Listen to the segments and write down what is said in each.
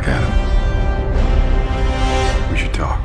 Black Adam. We should talk.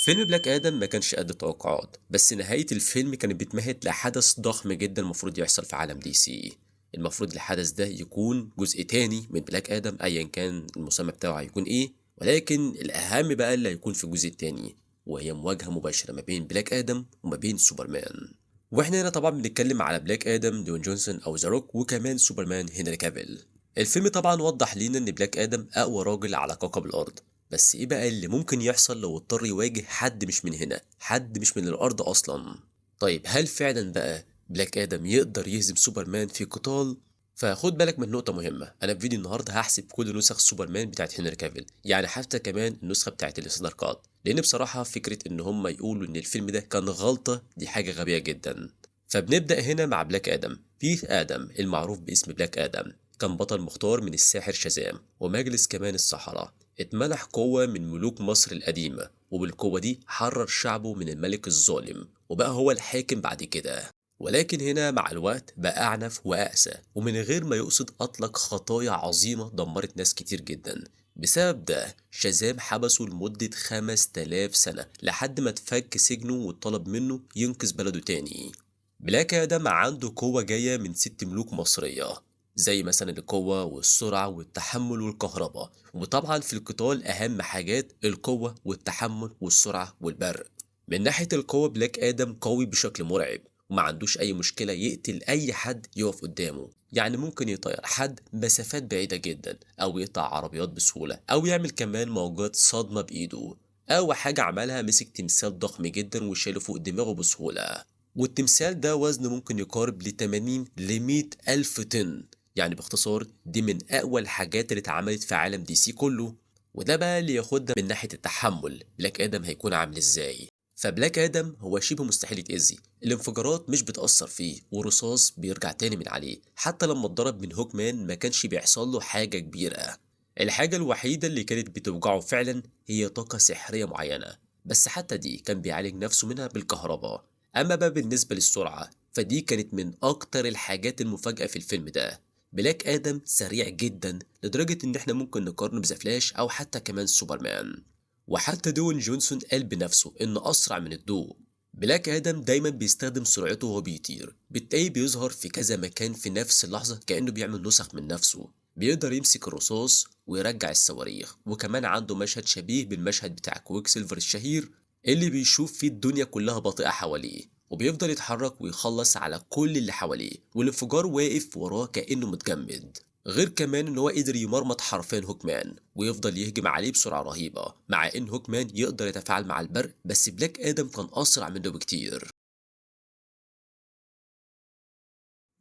فيلم بلاك آدم ما كانش قد التوقعات، بس نهاية الفيلم كانت بتمهد لحدث ضخم جدا المفروض يحصل في عالم دي سي. المفروض الحدث ده يكون جزء تاني من بلاك آدم أيا كان المسمى بتاعه هيكون إيه، ولكن الأهم بقى اللي هيكون في الجزء التاني، وهي مواجهة مباشرة ما بين بلاك آدم وما بين سوبرمان. واحنا هنا طبعا بنتكلم على بلاك آدم دوين جونسون أو ذا روك، وكمان سوبرمان هنري كافيل. الفيلم طبعا وضح لينا إن بلاك آدم أقوى راجل على كوكب الأرض، بس ايه بقى اللي ممكن يحصل لو اضطر يواجه حد مش من هنا، حد مش من الارض اصلا؟ طيب هل فعلا بقى بلاك ادم يقدر يهزم سوبرمان في قتال؟ فخد بالك من نقطة مهمة، أنا في فيديو النهاردة هحسب كل نسخ سوبرمان بتاعت هنري كافيل، يعني حتى كمان النسخة بتاعت السنايدر كات، لأن بصراحة فكرة إن هم يقولوا إن الفيلم ده كان غلطة دي حاجة غبية جدا. فبنبدأ هنا مع بلاك آدم. بيث آدم المعروف باسم بلاك آدم كان بطل مختار من الساحر شازام ومجلس كمان السحرة. اتمنح قوة من ملوك مصر القديمة، وبالقوة دي حرر شعبه من الملك الظالم وبقى هو الحاكم بعد كده. ولكن هنا مع الوقت بقى أعنف وأقسى، ومن غير ما يقصد أطلق خطايا عظيمة دمرت ناس كتير جدا. بسبب ده شازام حبسه لمدة 5000 سنة لحد ما اتفك سجنه وطلب منه ينقذ بلده تاني. بلاك آدم عنده قوة جاية من 6 ملوك مصرية، زي مثلا القوة والسرعة والتحمل والكهرباء، وطبعا في القتال أهم حاجات القوة والتحمل والسرعة والبرق. من ناحية القوة بلاك آدم قوي بشكل مرعب، وما عندوش أي مشكلة يقتل أي حد يقف قدامه، يعني ممكن يطير حد مسافات بعيدة جدا، أو يقطع عربيات بسهولة، أو يعمل كمان موجات صدمة بإيده. أول حاجة عملها مسك تمثال ضخم جدا وشاله فوق دماغه بسهولة، والتمثال ده وزنه ممكن يقارب ل 80 ل 100 ألف طن. يعني باختصار دي من أقوى الحاجات اللي اتعملت في عالم دي سي كله. وده بقى اللي ياخدنا من ناحية التحمل، بلاك آدم هيكون عامل ازاي؟ فبلاك آدم هو شبه مستحيل يتأذي، الانفجارات مش بتأثر فيه، والرصاص بيرجع تاني من عليه، حتى لما اتضرب من هوكمان ما كانش بيحصل له حاجة كبيرة. الحاجة الوحيدة اللي كانت بتوجعه فعلا هي طاقة سحرية معينة، بس حتى دي كان بيعالج نفسه منها بالكهرباء. أما بقى بالنسبة للسرعة فدي كانت من أكتر الحاجات المفاجئة في الفيلم ده. بلاك آدم سريع جدا لدرجة إن إحنا ممكن نقارنه بذا فلاش أو حتى كمان سوبرمان. وحتى دوين جونسون قال بنفسه إنه أسرع من الضوء. بلاك آدم دايما بيستخدم سرعته وهو بيطير، بالتالي بيظهر في كذا مكان في نفس اللحظة كأنه بيعمل نسخ من نفسه. بيقدر يمسك الرصاص ويرجع الصواريخ، وكمان عنده مشهد شبيه بالمشهد بتاع كويكسيلفر الشهير اللي بيشوف فيه الدنيا كلها بطيئة حواليه، وبيفضل يتحرك ويخلص على كل اللي حواليه، والانفجار واقف وراه كأنه متجمد. غير كمان ان هو قدر يمرمط حرفيا هوكمان ويفضل يهجم عليه بسرعة رهيبة، مع ان هوكمان يقدر يتفاعل مع البرق، بس بلاك آدم كان أسرع منه بكتير.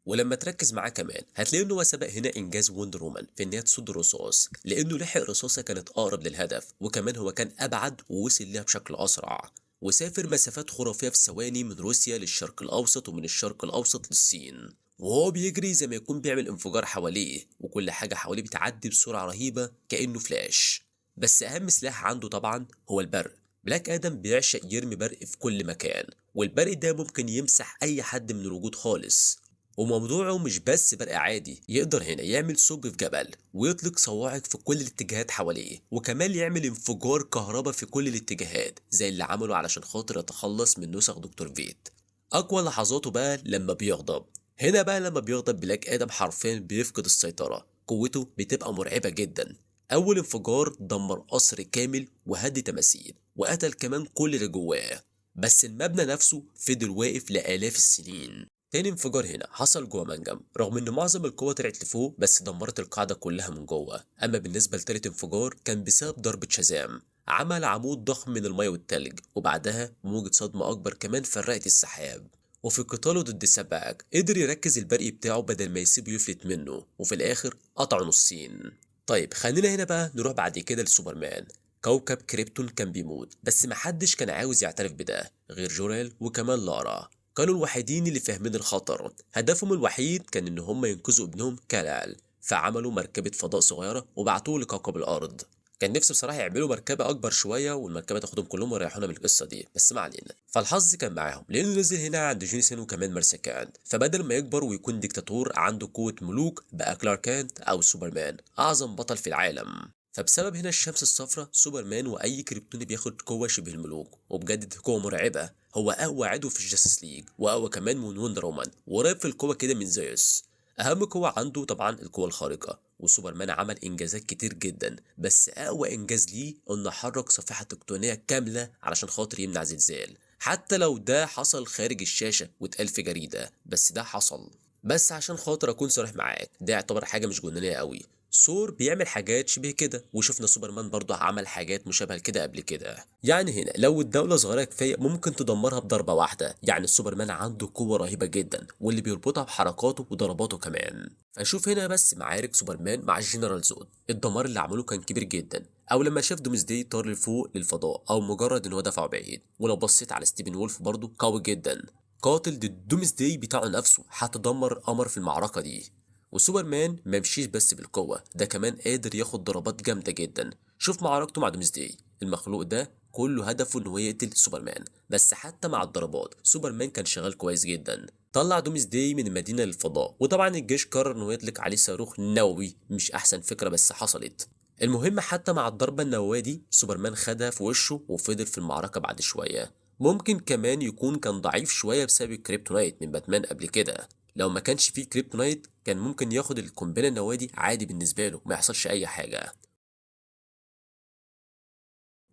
ولما تركز معاه كمان هتلاقي ان هو سبق هنا انجاز وندر وومن في ان هي تصد الرصاص، لانه لحق رصاصه كانت اقرب للهدف، وكمان هو كان ابعد ووصل ليها بشكل اسرع، وسافر مسافات خرافيه في ثواني من روسيا للشرق الاوسط ومن الشرق الاوسط للصين، وهو بيجري زي ما يكون بيعمل انفجار حواليه، وكل حاجه حواليه بتعدي بسرعه رهيبه كانه فلاش. بس اهم سلاح عنده طبعا هو البرق. بلاك آدم بيعشق يرمي برق في كل مكان، والبرق ده ممكن يمسح أي حد من الوجود خالص. وموضوعه مش بس برق عادي، يقدر هنا يعمل ثقب في جبل ويطلق صواعق في كل الاتجاهات حواليه، وكمان يعمل انفجار كهرباء في كل الاتجاهات زي اللي عمله علشان خاطر يتخلص من نسخ دكتور فيت. أقوى لحظاته بقى لما بيغضب. هنا بقى لما بيغضب بلاك آدم حرفيا بيفقد السيطرة، قوته بتبقى مرعبة جدا. أول انفجار دمر قصر كامل وهد تماثيل وقتل كمان كل اللي جواه، بس المبنى نفسه فضل واقف لآلاف السنين. تاني انفجار هنا حصل جوه منجم، رغم ان معظم القوة طلعت لفوق بس دمرت القاعدة كلها من جوه. اما بالنسبة لتالت انفجار كان بسبب ضربة شازام، عمل عمود ضخم من المية والتلج، وبعدها موجة صدمة اكبر كمان فرقت السحاب. وفي قتاله ضد سباك قدر يركز البرق بتاعه بدل ما يسيبه يفلت منه، وفي الاخر قطعه نصين. طيب خلينا هنا بقى نروح بعد كده لسوبرمان. كوكب كريبتون كان بيموت، بس محدش كان عاوز يعترف بده غير جوريل وكمان لارا، كانوا الوحيدين اللي فاهمين الخطر. هدفهم الوحيد كان ان هم ينقذوا ابنهم كالال، فعملوا مركبة فضاء صغيرة وبعتوه لكوكب الارض. كان نفسي بصراحة يعملوا مركبة أكبر شوية والمركبة تاخدهم كلهم ويريحونا من القصة دي، بس ما علينا. فالحظ كان معاهم لأنه نزل هنا عند جيسون وكمان مرسكان، فبدل ما يكبر ويكون ديكتاتور عنده قوة ملوك بقى كلارك كانت أو سوبرمان أعظم بطل في العالم. فبسبب هنا الشمس الصفراء سوبرمان واي كريبتوني بياخد قوه شبه الملوك، وبجد دي قوه مرعبه. هو اقوى عضو في الجاستس ليج، واقوى كمان من وندر وومن، وقريب في القوه كده من زيوس. اهم قوه عنده طبعا القوه الخارقه، وسوبرمان عمل انجازات كتير جدا، بس اقوى انجاز ليه انه حرك صفيحه تكتونيه كامله علشان خاطر يمنع زلزال، حتى لو ده حصل خارج الشاشه واتقال في جريده، بس ده حصل. بس عشان خاطر اكون صريح معاك، ده يعتبر حاجه مش جنونيه قوي. ثور بيعمل حاجات شبه كده، وشفنا سوبرمان برضه عمل حاجات مشابهه لكده قبل كده. يعني هنا لو الدوله صغيره كفايه ممكن تدمرها بضربه واحده، يعني سوبرمان عنده قوه رهيبه جدا، واللي بيربطها بحركاته وضرباته كمان. فنشوف هنا بس معارك سوبرمان مع الجنرال زود، الدمار اللي عمله كان كبير جدا، او لما شاف دومزداي طار لفوق للفضاء، او مجرد ان هو دفعه بعيد. ولو بصيت على ستيفن وولف برضه قوي جدا، قاتل ضد دومزداي بتاعه نفسه، حتى دمر قمر في المعركه دي. وسوبرمان ما مشيش بس بالقوة، ده كمان قادر ياخد ضربات جامدة جدا. شوف معركته مع دومزداي، المخلوق ده كله هدفه انه يقتل سوبرمان، بس حتى مع الضربات سوبرمان كان شغال كويس جدا. طلع دومزداي من المدينة للفضاء، وطبعا الجيش قرر انه يطلق عليه صاروخ نووي، مش احسن فكرة بس حصلت. المهم حتى مع الضربة النووية دي سوبرمان خدها في وشه وفضل في المعركة بعد شوية. ممكن كمان يكون كان ضعيف شوية بسبب الكريبتونايت من باتمان قبل كده. لو ما كانش فيه كريبتونايت كان ممكن ياخد القنبله النوويه دي عادي بالنسبه له، ما يحصلش اي حاجه.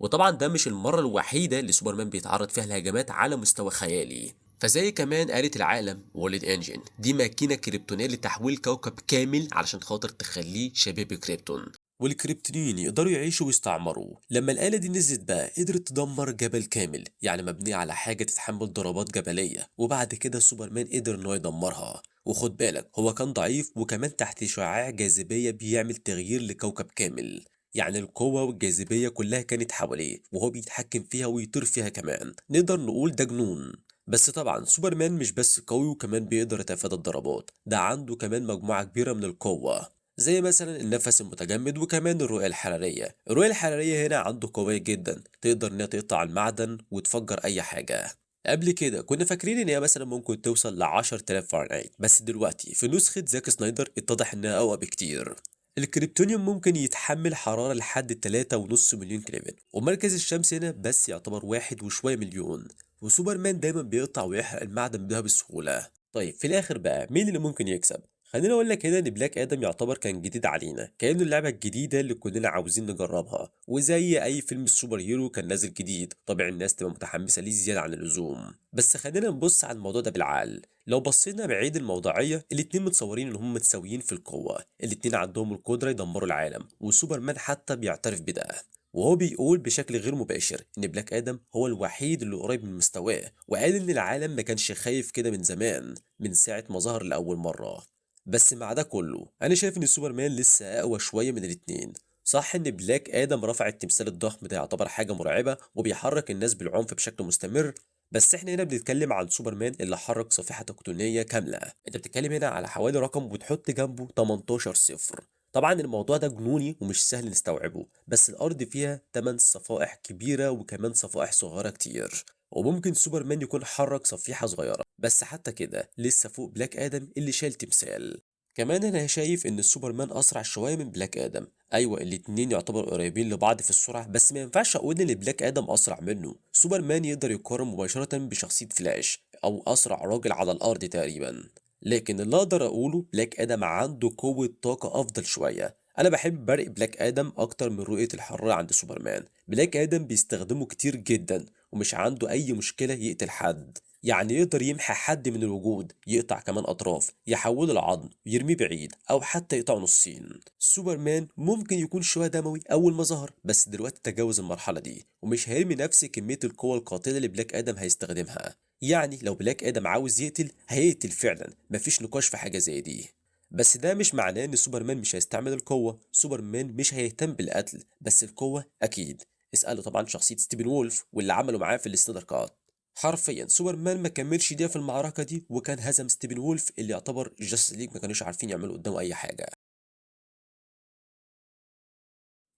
وطبعا ده مش المره الوحيده اللي سوبرمان بيتعرض فيها لهجمات على مستوى خيالي. فزي كمان آلة العالم وولد انجن، دي ماكينة كريبتونية لتحويل كوكب كامل علشان خاطر تخليه شبيه بكريبتون. والكريبتونيين يقدروا يعيشوا ويستعمروا. لما الآلة دي نزلت بقى قدرت تدمر جبل كامل، يعني مبنية على حاجة تتحمل ضربات جبلية، وبعد كده سوبرمان قدر انه يدمرها. وخد بالك هو كان ضعيف، وكمان تحت شعاع جاذبية بيعمل تغيير لكوكب كامل. يعني القوة والجاذبية كلها كانت حواليه، وهو بيتحكم فيها ويطير فيها كمان. نقدر نقول ده جنون. بس طبعا سوبرمان مش بس قوي، وكمان بيقدر يتفادى الضربات، ده عنده كمان مجموعة كبيرة من القوة، زي مثلا النفس المتجمد، وكمان الرؤية الحرارية. الرؤية الحرارية هنا عنده قوية جدا، تقدر انها تقطع المعدن وتفجر اي حاجة. قبل كده كنا فاكرين ان هي مثلا ممكن توصل ل 10000 فahrenheit، بس دلوقتي في نسخة زاك سنايدر اتضح انها اقوى بكتير. الكريبتونيوم ممكن يتحمل حرارة لحد 3.5 مليون كلفن، ومركز الشمس هنا بس يعتبر 1 وشوية مليون. وسوبرمان دايما بيقطع ويحرق المعدن ده بسهولة. طيب في الاخر بقى مين اللي ممكن يكسب؟ خليني اقول لك هنا ان بلاك ادم يعتبر كان جديد علينا، كانه اللعبه الجديده اللي كلنا عاوزين نجربها، وزي اي فيلم السوبر هيرو كان نازل جديد طبيعي الناس تبقى متحمسه ليه زياده عن اللزوم. بس خلينا نبص على الموضوع ده بالعقل. لو بصينا بعيد الموضوعيه، الاتنين متصورين ان هم متساويين في القوه، الاتنين عندهم القدره يدمروا العالم، وسوبرمان حتى بيعترف بده. وهو بيقول بشكل غير مباشر ان بلاك ادم هو الوحيد اللي قريب من مستواه، وقال ان العالم ما كانش خايف كده من زمان، من ساعه ما ظهر لاول مره. بس مع ده كله انا شايف ان سوبرمان لسه اقوى شويه من الاتنين. صح ان بلاك ادم رفع التمثال الضخم ده يعتبر حاجه مرعبه وبيحرك الناس بالعنف بشكل مستمر، بس احنا هنا بنتكلم عن سوبرمان اللي حرك صفيحه تكتونيه كامله. انت بتتكلم هنا على حوالي رقم وتحط جنبه 18 صفر. طبعا الموضوع ده جنوني ومش سهل نستوعبه، بس الارض فيها 8 صفائح كبيره وكمان صفائح صغيره كتير، وممكن سوبرمان يكون حرك صفيحة صغيرة، بس حتى كده لسه فوق بلاك آدم اللي شال تمثال. كمان انا شايف ان سوبرمان اسرع شويه من بلاك ادم. ايوه الاتنين يعتبروا قريبين لبعض في السرعه، بس ما ينفعش اقول ان بلاك ادم اسرع منه. سوبرمان يقدر يقارن مباشره بشخصيه فلاش، او اسرع راجل على الارض تقريبا. لكن اللي اقدر اقوله بلاك ادم عنده قوه طاقه افضل شويه. انا بحب برق بلاك ادم اكتر من رؤيه الحراره عند سوبرمان. بلاك ادم بيستخدمه كتير جدا، ومش عنده اي مشكله يقتل حد. يعني يقدر يمحي حد من الوجود، يقطع كمان أطراف، يحوله العظم، يرميه بعيد، أو حتى يقطعه نصين. سوبرمان ممكن يكون شوية دموي أول ما ظهر، بس دلوقتي تجاوز المرحلة دي، ومش هيرمي نفس كمية القوة القاتلة اللي بلاك آدم هيستخدمها. يعني لو بلاك آدم عاوز يقتل هيقتل فعلا، مفيش نقاش في حاجة زي دي. بس ده مش معناه ان سوبرمان مش هيستعمل القوة. سوبرمان مش هيهتم بالقتل، بس القوة أكيد. اسأله طبعا شخصية ستيفن وولف واللي عملوا معاه في الاستدر كات. حرفيا سوبرمان ما كملش دقيقة في المعركة دي وكان هزم ستيفن وولف اللي يعتبر جاستس ليج ما كانوش عارفين يعملوا قدامه أي حاجة.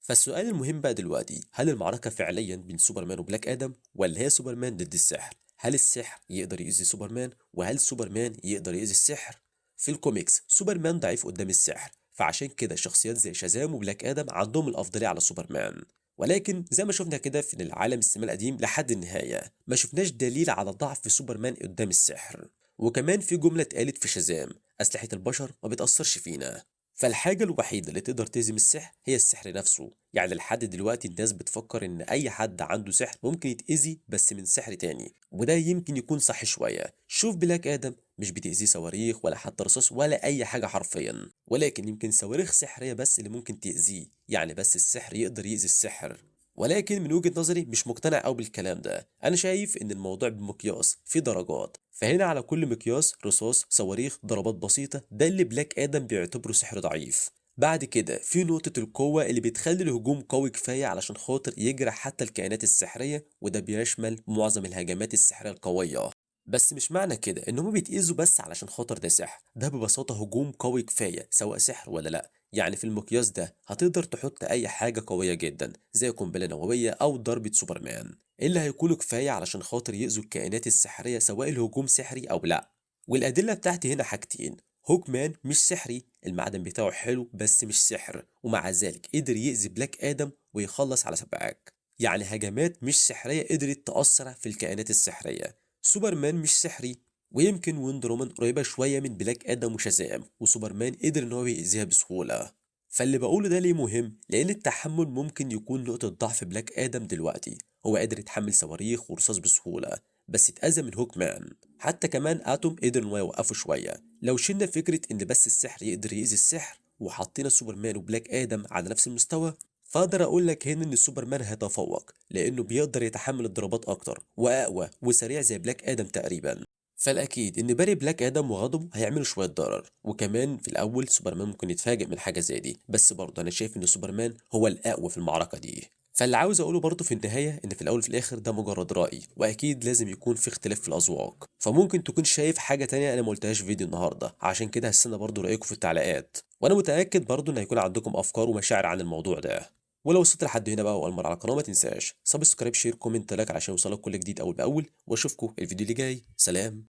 فالسؤال المهم بقى دلوقتي، هل المعركة فعليا بين سوبرمان وبلاك آدم، ولا هي سوبرمان ضد السحر؟ هل السحر يقدر يأذي سوبرمان، وهل سوبرمان يقدر يأذي السحر؟ في الكوميكس سوبرمان ضعيف قدام السحر، فعشان كده شخصيات زي شازام وبلاك آدم عندهم الأفضلية على سوبرمان. ولكن زي ما شفنا كده في العالم السينما القديم لحد النهاية ما شفناش دليل على ضعف سوبرمان قدام السحر. وكمان في جملة اتقالت في شازام: أسلحة البشر ما بتأثرش فينا. فالحاجة الوحيدة اللي تقدر تهزم السحر هي السحر نفسه. يعني لحد دلوقتي الناس بتفكر إن أي حد عنده سحر ممكن يتأذي بس من سحر تاني، وده يمكن يكون صح شوية. شوف بلاك آدم مش بتأذيه صواريخ ولا حتى رصاص ولا أي حاجة حرفيا، ولكن يمكن صواريخ سحرية بس اللي ممكن تأذيه، يعني بس السحر يقدر يأذي السحر. ولكن من وجهة نظري مش مقتنع قوي بالكلام ده. انا شايف ان الموضوع بمقياس في درجات، فهنا على كل مقياس رصاص صواريخ ضربات بسيطة ده اللي بلاك آدم بيعتبره سحر ضعيف. بعد كده في نقطة القوة اللي بتخلي الهجوم قوي كفاية علشان خاطر يجرح حتى الكائنات السحرية، وده بيشمل معظم الهجمات السحرية القوية. بس مش معنى كده ان هم بيتأذوا بس علشان خاطر ده سحر، ده ببساطة هجوم قوي كفاية سواء سحر ولا لا. يعني في المقياس ده هتقدر تحط اي حاجة قوية جدا زي قنبلة نووية او ضربة سوبرمان اللي هيكونوا كفاية علشان خاطر يأذوا الكائنات السحرية سواء الهجوم سحري او لا. والأدلة بتاعتي هنا حاجتين: هوكمان مش سحري، المعدن بتاعه حلو بس مش سحر، ومع ذلك قدر يأذي بلاك آدم ويخلص على سبعاك. يعني هجمات مش سحرية قدرت تأثر في الكائنات السحرية. سوبرمان مش سحري، ويمكن وندر وومن قريبة شوية من بلاك آدم وشازام، وسوبرمان قدر إن هو يأذيها بسهولة. فاللي بقوله ده ليه مهم؟ لأن التحمل ممكن يكون نقطة ضعف بلاك آدم دلوقتي. هو قادر يتحمل صواريخ ورصاص بسهولة بس اتأذى من هوكمان. حتى كمان آتوم قدر إن هو يوقفه شوية. لو شلنا فكرة إن بس السحر يقدر يأذي السحر وحطينا سوبرمان وبلاك آدم على نفس المستوى، فاقدر اقول لك هنا ان سوبرمان هيتفوق لانه بيقدر يتحمل الضربات اكتر واقوى وسريع زي بلاك ادم تقريبا. فالاكيد ان باري بلاك ادم وغضبه هيعملوا شويه ضرر، وكمان في الاول سوبرمان ممكن يتفاجئ من حاجه زي دي، بس برضه انا شايف ان سوبرمان هو الاقوى في المعركه دي. فاللي عاوز اقوله برضه في النهايه ان في الاول وفي الاخر ده مجرد راي، واكيد لازم يكون في اختلاف في الاذواق، فممكن تكون شايف حاجه تانية انا ما قلتهاش في فيديو النهارده. عشان كده هستنى برضه رايكم في التعليقات، وانا متاكد برضه ان هيكون عندكم افكار ومشاعر عن الموضوع ده. ولو وصلت لحد هنا بقى واول مره على القناه ما تنساش سبسكرايب شير كومنت لايك عشان يوصلك كل جديد اول باول، واشوفكم الفيديو اللي جاي. سلام.